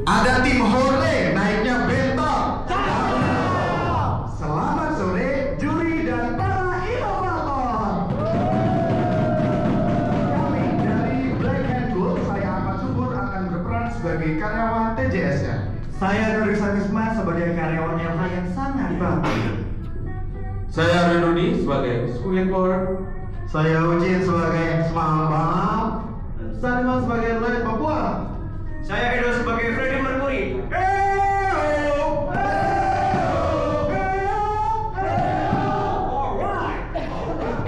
Ada tim Hore naiknya bentor. Selamat sore juri dan para inovator. Kami dari Black and Gold, saya Ahmad Subur akan berperan sebagai karyawan TJS-nya. Saya Nuri Sanisma sebagai karyawan LH yang sangat bagus. Saya Renoni sebagai Squid Power. Saya Ujin sebagai Semangat. Salima sebagai Led Papua. Saya Edo sebagai Freddie Mercury.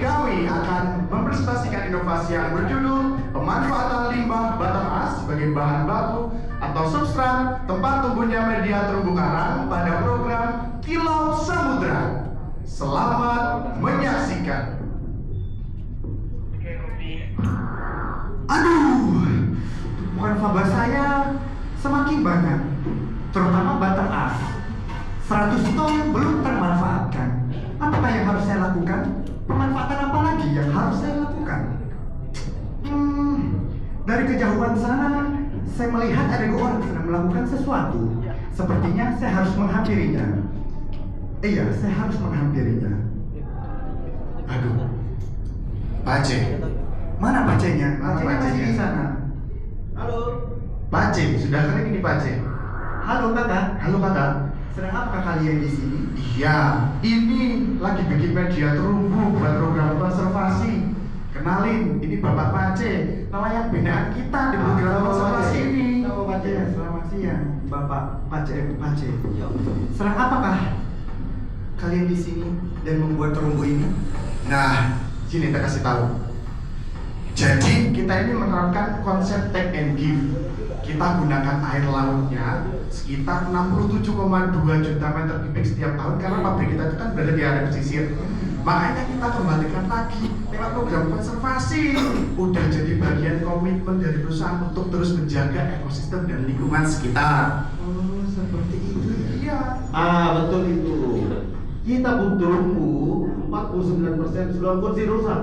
Kami akan mempresentasikan inovasi yang berjudul pemanfaatan limbah batang as sebagai bahan baku atau substrat tempat tumbuhnya media terumbu karang pada program Kilau Samudra. Selamat menyaksikan. Aduh, tumpukan faba saya semakin banyak, terutama batang as. 100 ton belum termanfaatkan. Apa yang harus saya lakukan? Pemanfaatan apa lagi yang harus saya lakukan? Dari kejauhan sana, saya melihat ada 2 orang sedang melakukan sesuatu. Sepertinya saya harus menghampirinya. Iya, saya harus menghampirinya. Aduh, Pace. Mana Pacenya? Pacenya masih di sana. Halo. Pace, sudah kali ini Pace. Halo kakak. Halo kakak. Sedang apakah kalian di sini? Iya, ini lagi bikin media terumbu buat program konservasi. Kenalin, ini Bapak Pace, nelayan binaan kita di program konservasi ini. Halo Pace, selamat siang, Bapak Pace. Sedang apakah kalian di sini dan membuat terumbu ini? Nah, sini kita kasih tahu. Jadi kita ini menerapkan konsep take and give. Kita gunakan air lautnya sekitar 67,2 juta meter kubik setiap tahun karena pabrik kita itu kan berada di area pesisir. Makanya kita kembalikan lagi lewat program konservasi. Udah jadi bagian komitmen dari perusahaan untuk terus menjaga ekosistem dan lingkungan sekitar. Oh, seperti itu ya? Iya. Betul itu. Kita pun terumbu 49% sudah kursi rusak.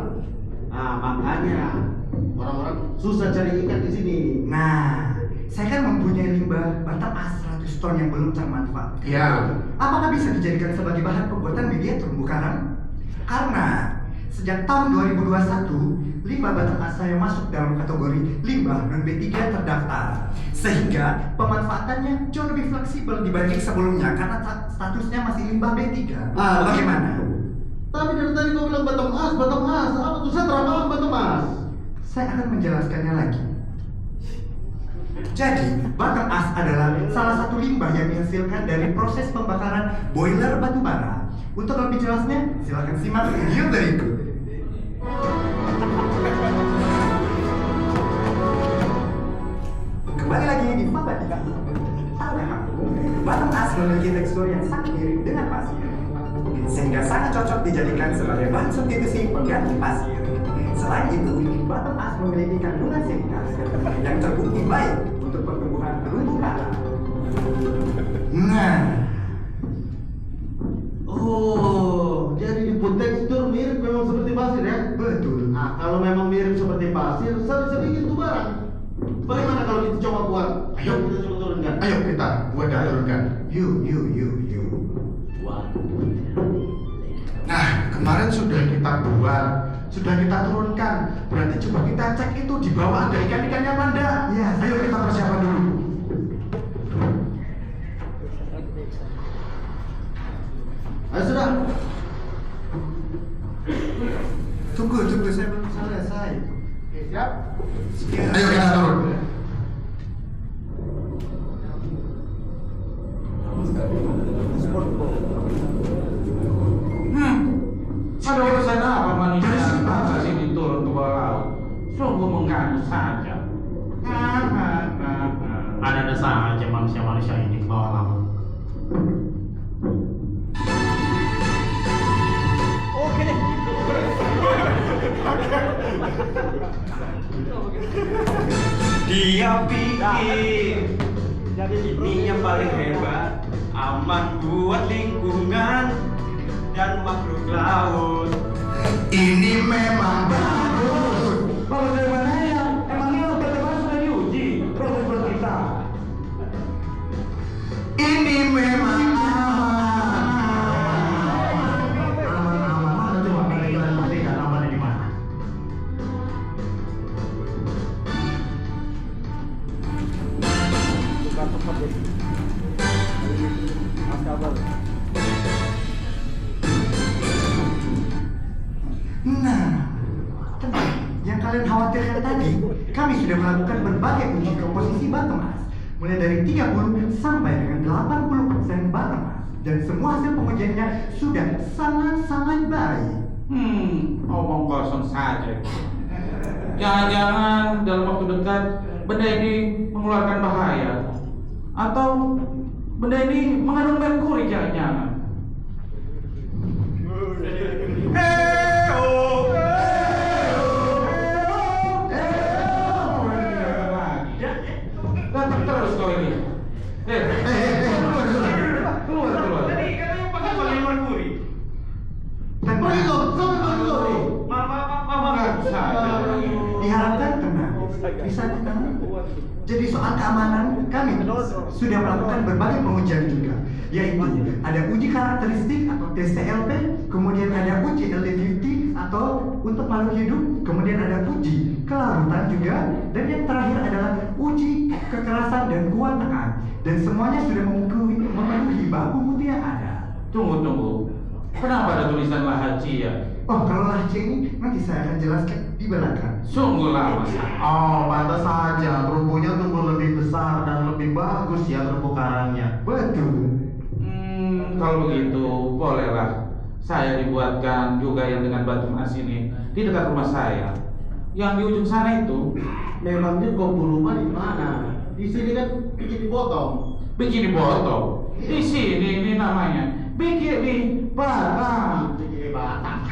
Makanya orang-orang susah cari ikan di sini. Nah, saya kan mempunyai limbah batang as 100 ton yang belum termanfaatkan. Iya. Apakah bisa dijadikan sebagai bahan pembuatan media terumbu karang? Karena sejak tahun 2021, limbah batang as saya masuk dalam kategori limbah non B3 terdaftar. Sehingga pemanfaatannya jauh lebih fleksibel dibanding sebelumnya karena statusnya masih limbah B3. Bagaimana? Tapi dari tadi kau bilang batang as. Apa tuh saya terapkan batang as? Saya akan menjelaskannya lagi. Jadi, batang as adalah salah satu limbah yang dihasilkan dari proses pembakaran boiler batu bara. Untuk lebih jelasnya, silakan simak video berikut. Kembali lagi di Fabatika. Batang as memiliki tekstur yang sangat mirip dengan pasir, sehingga sangat cocok dijadikan sebagai bahan substitusi pengganti pasir. Selain itu, batang as memiliki kandungan silika yang terbukti baik untuk pertumbuhan terumbu karang. Nah, Jadi di tekstur mirip memang seperti pasir ya? betul. Kalau memang mirip seperti pasir, saya bisa bikin tuh barang. Bagaimana kalau kita coba buat? Ayo. Kita coba turunkan. Ayo kita buat dan turunkan. Yuk. Nah, kemarin sudah kita buat, sudah kita turunkan. Berarti coba kita cek itu di bawah ada ikan-ikannya apa enggak? Ya. Ayo kita persiapan dulu. Ayo sudah. Tunggu, saya belum selesai. Oke, siap. Ayo kita turun. Ada saja manusia-manusia ini bawa laut. Oke deh. Dia pikir ini yang paling hebat, aman buat lingkungan dan makhluk laut. Ini memang bagus. Bagus dari mana ya? Emangnya bagaimana sudah diuji proses kita? Ini memang Aman-aman, mana coba kalian buktikan amannya di mana? Nah, tenang. Yang kalian khawatirkan tadi, kami sudah melakukan berbagai uji komposisi batu emas, mulai dari 30 sampai dengan 80% batu emas. Dan semua hasil pengujiannya sudah sangat-sangat baik. Omong kosong saja. Jangan-jangan dalam waktu dekat benda ini mengeluarkan bahaya, atau benda ini mengandung merkuri, jangan-jangan. Datang terus kau ini. Keluar. Tadi katanya pakai paling merkuri. Mama nggak saja. Diharapkan tenang, bisa tenang. Jadi soal keamanan, kami sudah melakukan berbagai pengujian juga, yaitu ada uji karakteristik atau TCLP, kemudian ada uji LD50 atau untuk makhluk hidup, kemudian ada uji kelarutan juga, dan yang terakhir adalah uji kekerasan dan kuat tekan. Dan semuanya sudah memenuhi baku mutu yang ada. Tunggu. Kenapa ada tulisan Lahaci ya? Oh, kalau lahci ini nanti saya akan jelaskan di belakang. Sungguh lama. Oh, pantas saja terumbunya tumbuh lebih besar dan lebih bagus ya terumbu karangnya. Betul. Kalau begitu, bolehlah saya dibuatkan juga yang dengan batu emas ini di dekat rumah saya. Yang di ujung sana itu. Memangnya kau rumah di mana? Di sini kan bikin botol. Bikini botol. Di sini ini namanya Bikini Batam. Bikin batang.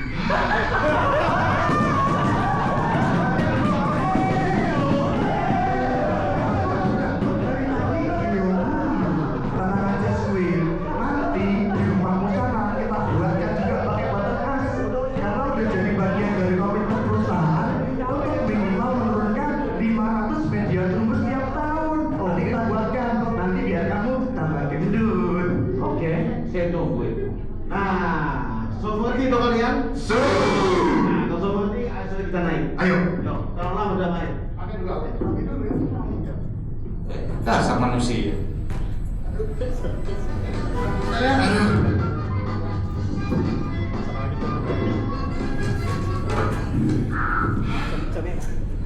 Tenang aja, Swin. Nanti di rumahmu sana kita buatkan juga pakai batu emas. Karena udah jadi bagian dari komitmen perusahaan untuk minimal menurunkan 500 media tumbuh setiap tahun. Nanti kita buatkan, nanti biar kamu tambah gendut. Oke, saya tunggu itu. Nah, seperti itu kalian. Nah, kalau seperti sudah kita naik. Ayo. Yuk, taruhlah udah main. Pakai dulu apa? Pakai dulu ya. Dasar manusia.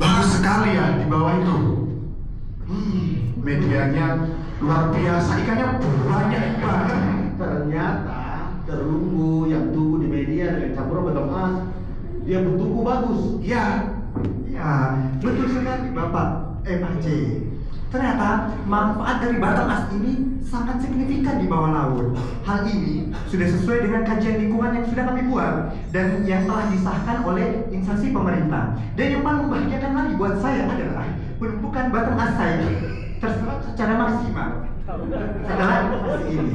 Bagus sekali ya di bawah itu. Medianya luar biasa, ikannya banyak banget. Ternyata terumbu yang tumbuh di media dengan campuran batu emas, dia bertumbuh bagus. Ya, Ya, betul sekali Bapak Pak C. Ternyata manfaat dari batu emas ini sangat signifikan di bawah laut. Hal ini sudah sesuai dengan kajian lingkungan yang sudah kami buat dan yang telah disahkan oleh instansi pemerintah. Dan yang paling membahagiakan lagi buat saya adalah penumpukan batu emas saya terserap secara maksimal setelah inovasi ini.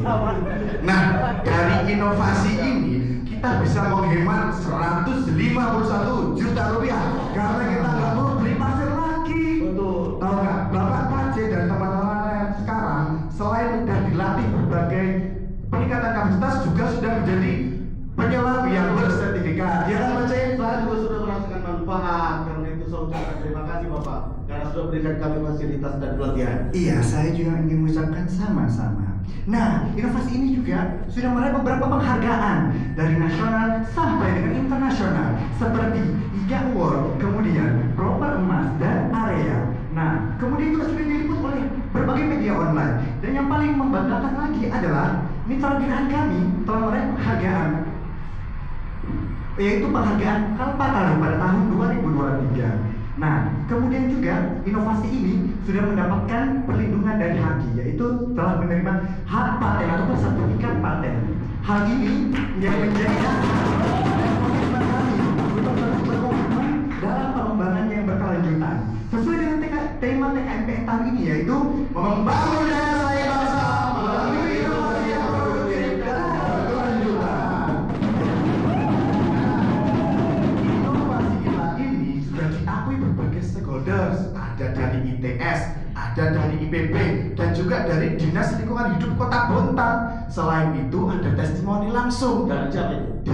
nah dari inovasi ini kita bisa menghemat 151 juta rupiah karena kita nggak perlu beli pasir lagi. Betul. Tahu nggak, Bapak Pace dan teman-teman yang sekarang selain sudah dilatih berbagai peningkatan kapasitas juga sudah menjadi penyelam yang bersertifikat. Ya kan, Pace? Saya juga sudah merasakan manfaat, karena itu saya ucapkan terima kasih Bapak karena sudah berikan kami fasilitas dan pelatihan. Iya, saya juga ingin mengucapkan sama-sama. Nah, inovasi ini juga sudah meraih beberapa penghargaan dari nasional sampai dengan internasional seperti IGA Award, kemudian Proper Emas dan Area. Nah, kemudian juga sudah diliput oleh berbagai media online. Dan yang paling membanggakan lagi adalah mitra binaan kami telah meraih penghargaan, yaitu penghargaan Kalpataru pada tahun 2023. Nah, kemudian juga inovasi ini sudah mendapatkan perlindungan dari HAGI, yaitu telah menerima hak paten ataupun sertifikat paten. Hal ini yang menjadi dasar dan komitmen kami untuk terus berkomitmen dalam pengembangan yang berkelanjutan. Sesuai dengan tema TKMPN tahun ini, yaitu membangun daya saing bangsa melalui inovasi yang produktif dan berkelanjutan. Inovasi kita ini sudah diakui berbagai stakeholders, ada dari ITS, ada dari IPB, dan juga dari Dinas Lingkungan Hidup Kota Bontang. Selain itu ada testimoni langsung Dan siapa itu?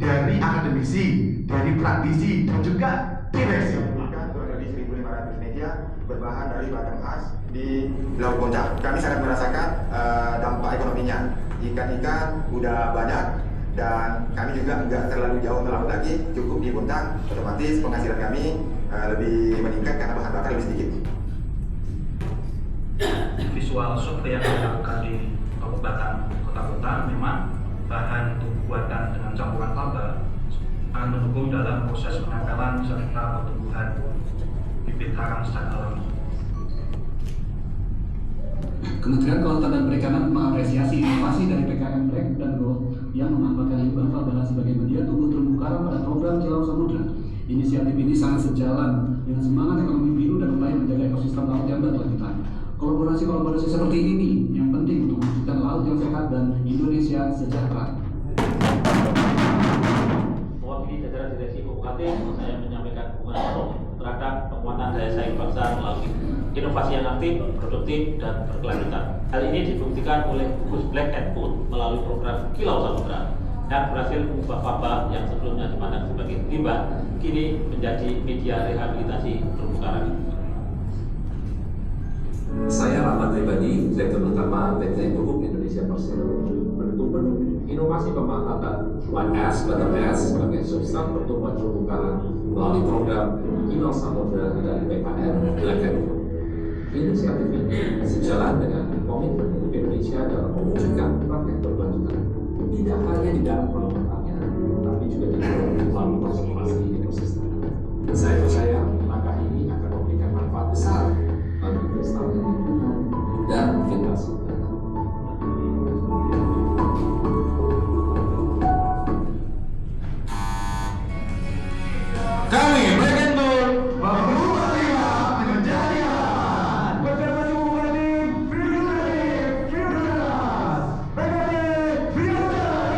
dari akademisi, dari praktisi, dan juga direksi. Kurang lebih 1.500 media berbahan dari bahan khas di Laut Bontang. Kami sangat merasakan dampak ekonominya. Ikan-ikan udah banyak dan kami juga nggak terlalu jauh melaut lagi, cukup di Bontang. Otomatis penghasilan kami lebih meningkat karena bahan bakar lebih sedikit. Visual survei yang dilakukan di Kabupaten Kota Bontang memang bahan untuk buatan dengan campuran laba akan mendukung dalam proses penempelan serta pertumbuhan bibit karang secara alami. Kementerian Kelautan dan Perikanan mengapresiasi inovasi dari PKM Black dan Gold yang memanfaatkan limbah fabela sebagai media tumbuh terumbu karang pada program Kilau Samudra. Inisiatif ini sangat sejalan dengan semangat ekonomi biru dan upaya menjaga ekosistem laut yang berkelanjutan. Kolaborasi seperti ini yang penting untuk mewujudkan laut yang sehat dan Indonesia sejahtera. Mewakili jajaran direksi Kabupaten, saya menyampaikan dukungan penuh terhadap penguatan daya saing bangsa melalui inovasi yang aktif, produktif, dan berkelanjutan. Hal ini dibuktikan oleh gugus Black and Gold melalui program Kilau Samudra yang berhasil mengubah faba yang sebelumnya dipandang sebagai limbah kini menjadi media rehabilitasi terumbu karang. Saya Rahmat Pribadi, Direktur Utama PT Pupuk Indonesia Persero, mendukung penuh inovasi pemanfaatan OneS Bottom S sebagai substrat pertumbuhan terumbu karang melalui program Kilau Samudra dari PKN Black and Gold. Inisiatif ini sejalan dengan komitmen Indonesia dalam mewujudkan praktek berkelanjutan, tidak hanya di dalam pengembangannya, tapi juga di dalam melalui konservasi ekosistem. Saya percaya langkah ini akan memberikan manfaat besar bagi kelestarian lingkungan dan generasi mendatang. Kami Black and Gold Merubah limbah menjadi lahan. Konservasi bupati, prioritas. PKP, prioritas.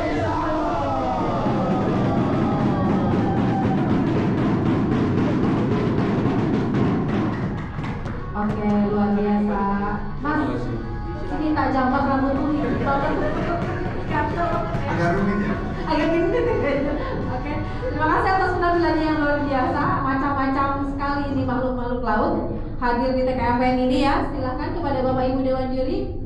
Oke, luar biasa. Mas, ini tak jambak rambut tuh Agak rumit ya. agak gini. Oke, terima kasih atas penampilannya yang luar biasa. Macam-macam sekali ini makhluk-makhluk laut hadir di TKMPN ini ya. Silakan kepada Bapak Ibu Dewan Juri.